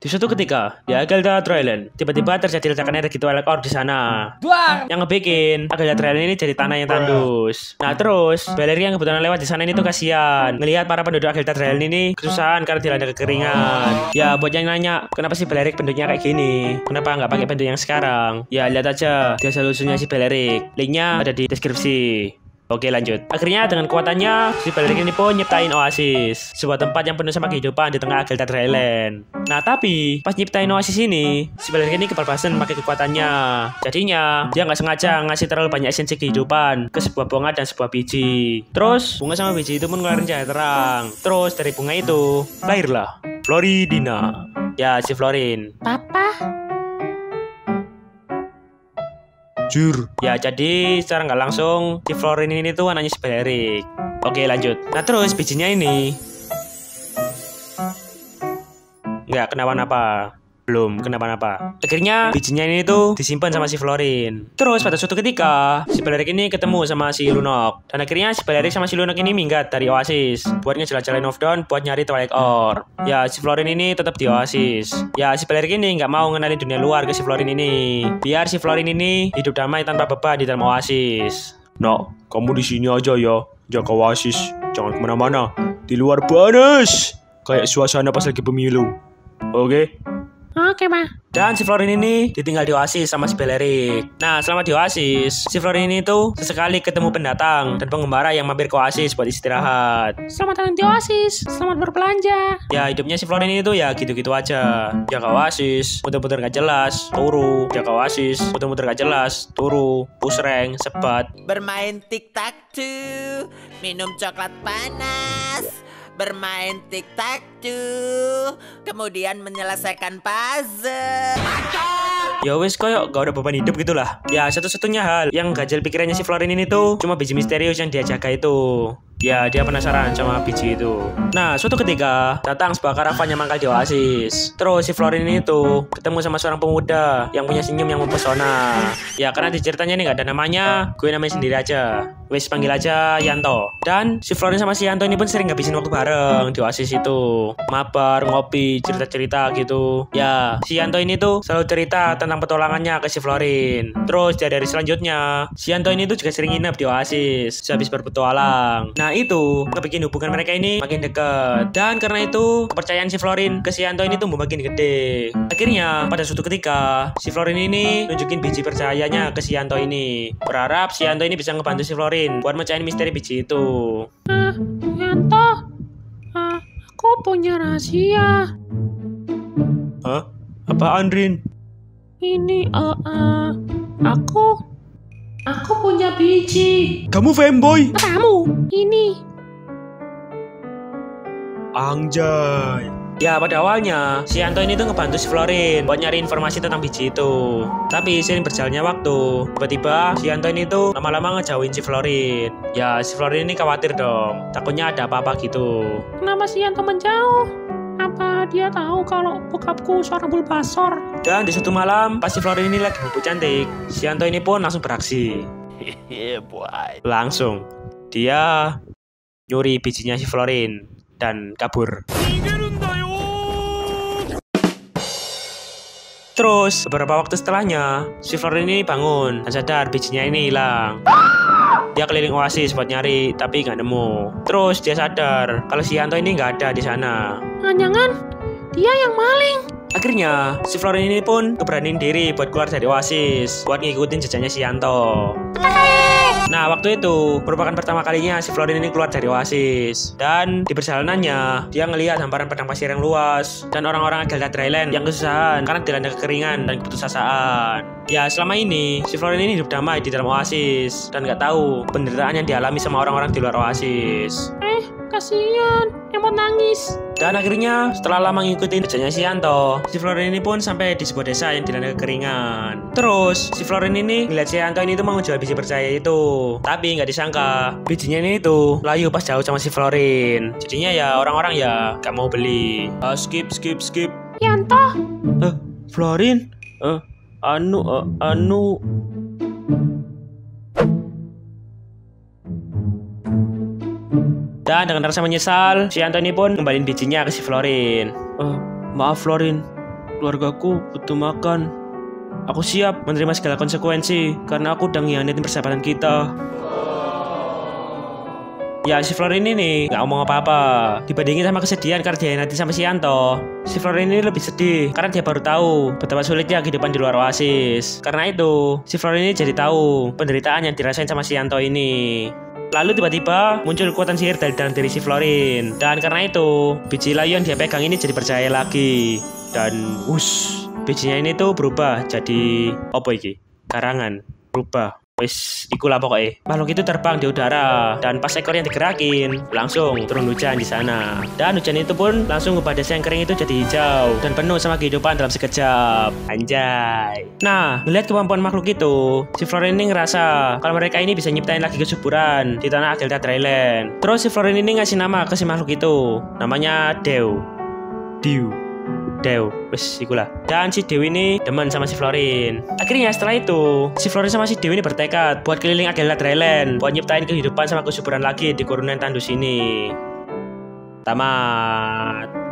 Di suatu ketika, di Agelda Island, tiba-tiba terjadi ledakan energi Twilight Orb di sana. Yang ngebikin Agelda Island ini jadi tanah yang tandus. Nah terus, Valerie yang kebetulan lewat di sana ini tuh kasihan ngelihat para penduduk Agelda Island ini kesusahan karena dilanda kekeringan. Ya buat yang nanya, kenapa sih Valerie bentuknya kayak gini? Kenapa nggak pakai bentuk yang sekarang? Ya lihat aja dia solusinya si Valerie. Linknya ada di deskripsi. Oke lanjut. Akhirnya dengan kuatannya si Valerie ini pun nyiptain Oasis, sebuah tempat yang penuh sama kehidupan di tengah Agelda Island. Nah tapi pas nyiptain Oasis ini, si Valerie ini kebablasan pakai kekuatannya. Jadinya dia nggak sengaja ngasih terlalu banyak esensi kehidupan ke sebuah bunga dan sebuah biji. Terus bunga sama biji itu pun ngeluarin cahaya terang. Terus dari bunga itu lahirlah Floridina. Ya si Florin. Papa. Jur. Ya jadi secara nggak langsung si Florin ini tuh anaknya si Valerie. Oke lanjut. Nah terus bijinya ini nggak kenapa-napa. Belum kenapa-napa. Akhirnya bijinya ini tuh disimpan sama si Florin. Terus pada suatu ketika si Valerie ini ketemu sama si Lunok. Dan akhirnya si Valerie sama si Lunok ini minggat dari Oasis buat ngejelajah of Dawn buat nyari Twilight Orb. Ya si Florin ini tetap di Oasis. Ya si Valerie ini nggak mau ngenalin dunia luar ke si Florin ini. Biar si Florin ini hidup damai tanpa beban di dalam Oasis. Nah, kamu di sini aja ya, jaga Oasis. Jangan kemana-mana. Di luar panas. Kayak suasana pas lagi pemilu. Oke? Oke, Ma. Dan si Florin ini ditinggal di Oasis sama si Valerie. Nah, selama di Oasis, si Florin ini tuh sesekali ketemu pendatang dan pengembara yang mampir ke Oasis buat istirahat. Selamat datang di Oasis. Selamat berbelanja. Ya, hidupnya si Florin ini tuh ya gitu-gitu aja. Jaga Oasis, muter-muter gak jelas, turu. Jaga Oasis, muter-muter gak jelas, turu. Push rank, sebat. Bermain tic-tac-toe, minum coklat panas, bermain tic-tac-toe, kemudian menyelesaikan puzzle. Ya wes koyo gak ada beban hidup gitulah. Ya satu-satunya hal yang ganjel pikirannya si Florin ini tuh cuma biji misterius yang dia jaga itu. Ya dia penasaran sama biji itu. Nah suatu ketika datang sebuah karavan yang mangkal di Oasis. Terus si Florin ini tuh ketemu sama seorang pemuda yang punya senyum yang mempesona. Ya karena di ceritanya ini gak ada namanya, gue namain sendiri aja. Wes panggil aja Yanto. Dan si Florin sama si Yanto ini pun sering ngabisin waktu bareng di Oasis itu. Mabar, ngopi, cerita-cerita gitu. Ya si Yanto ini tuh selalu cerita tentang petualangannya ke si Florin. Terus dari selanjutnya si Yanto ini tuh juga sering nginep di Oasis sehabis berpetualang. Nah itu ngebikin hubungan mereka ini makin dekat. Dan karena itu kepercayaan si Florin ke si Yanto ini tumbuh makin gede. Akhirnya pada suatu ketika si Florin ini nunjukin biji percayanya ke si Yanto ini. Berharap si Yanto ini bisa ngebantu si Florin buat mecahin misteri biji itu. Yanto, aku punya rahasia. Hah? Apaan Rin? Ini aku punya biji. Kamu fanboy? Kamu ini. Anjay. Ya pada awalnya si Yanto ini tuh ngebantu si Florin buat nyari informasi tentang biji itu. Tapi sering berjalannya waktu, tiba-tiba si Yanto ini tuh lama-lama ngejauhin si Florin. Ya si Florin ini khawatir dong, takutnya ada apa-apa gitu. Kenapa si Yanto menjauh? Apa dia tahu kalau bokapku seorang Bulbasaur? Dan di suatu malam pas si Florin ini lagi bobo cantik, si Yanto ini pun langsung beraksi. Langsung dia nyuri bijinya si Florin dan kabur. Terus beberapa waktu setelahnya si Florin ini bangun dan sadar bijinya ini hilang. Dia keliling Oasis buat nyari tapi nggak nemu. Terus dia sadar kalau si Yanto ini nggak ada di sana. Jangan-jangan dia yang maling. Akhirnya si Florin ini pun keberaniin diri buat keluar dari Oasis buat ngikutin jejaknya si Yanto. Nah waktu itu merupakan pertama kalinya si Florin ini keluar dari Oasis. Dan di perjalanannya dia ngelihat hamparan padang pasir yang luas dan orang-orang Agelda Island yang kesusahan karena dilanda kekeringan dan keputusasaan. Ya selama ini si Florin ini hidup damai di dalam Oasis dan gak tahu penderitaan yang dialami sama orang-orang di luar Oasis. Kasihan, emot nangis. Dan akhirnya setelah lama ngikutin jejaknya si Yanto, si Florin ini pun sampai di sebuah desa yang dilanda kekeringan. Terus si Florin ini ngeliat si Yanto ini tuh mau jual biji percaya itu, tapi nggak disangka bijinya ini tuh layu pas jauh sama si Florin. Jadinya ya orang-orang ya gak mau beli. Skip. Yanto, Florin? Dan dengan rasa menyesal, si Yanto ini pun ngembaliin bijinya ke si Florin. Maaf Florin, keluargaku butuh makan. Aku siap menerima segala konsekuensi karena aku udah ngianatin persahabatan kita. Ya si Florin ini nggak ngomong apa-apa dibandingin sama kesedihan karena dihianatin sama si Yanto. Si Florin ini lebih sedih karena dia baru tahu betapa sulitnya kehidupan di luar Oasis. Karena itu si Florin ini jadi tahu penderitaan yang dirasain sama si Yanto ini. Lalu tiba-tiba muncul kekuatan sihir dari dalam diri si Florin. Dan karena itu biji layu yang dia pegang ini jadi percaya lagi. Dan bijinya ini tuh berubah jadi apa iki? Karangan berubah. Wis, ikulah pokoknya. Makhluk itu terbang di udara dan pas ekor yang digerakin langsung turun hujan di sana. Dan hujan itu pun langsung ngubah desa yang kering itu jadi hijau dan penuh sama kehidupan dalam sekejap. Anjay. Nah, melihat kemampuan makhluk itu, si Florin ini ngerasa kalau mereka ini bisa nyiptain lagi kesuburan di tanah Agelta Dryland. Terus si Florin ini ngasih nama ke si makhluk itu, namanya Dew. Wes ikulah. Dan si Dewi ini demen sama si Florin. Akhirnya setelah itu si Florin sama si Dewi ini bertekad buat keliling Agelta Dryland, buat nyiptain kehidupan sama kesuburan lagi di Kurunan Tandus ini. Tamat.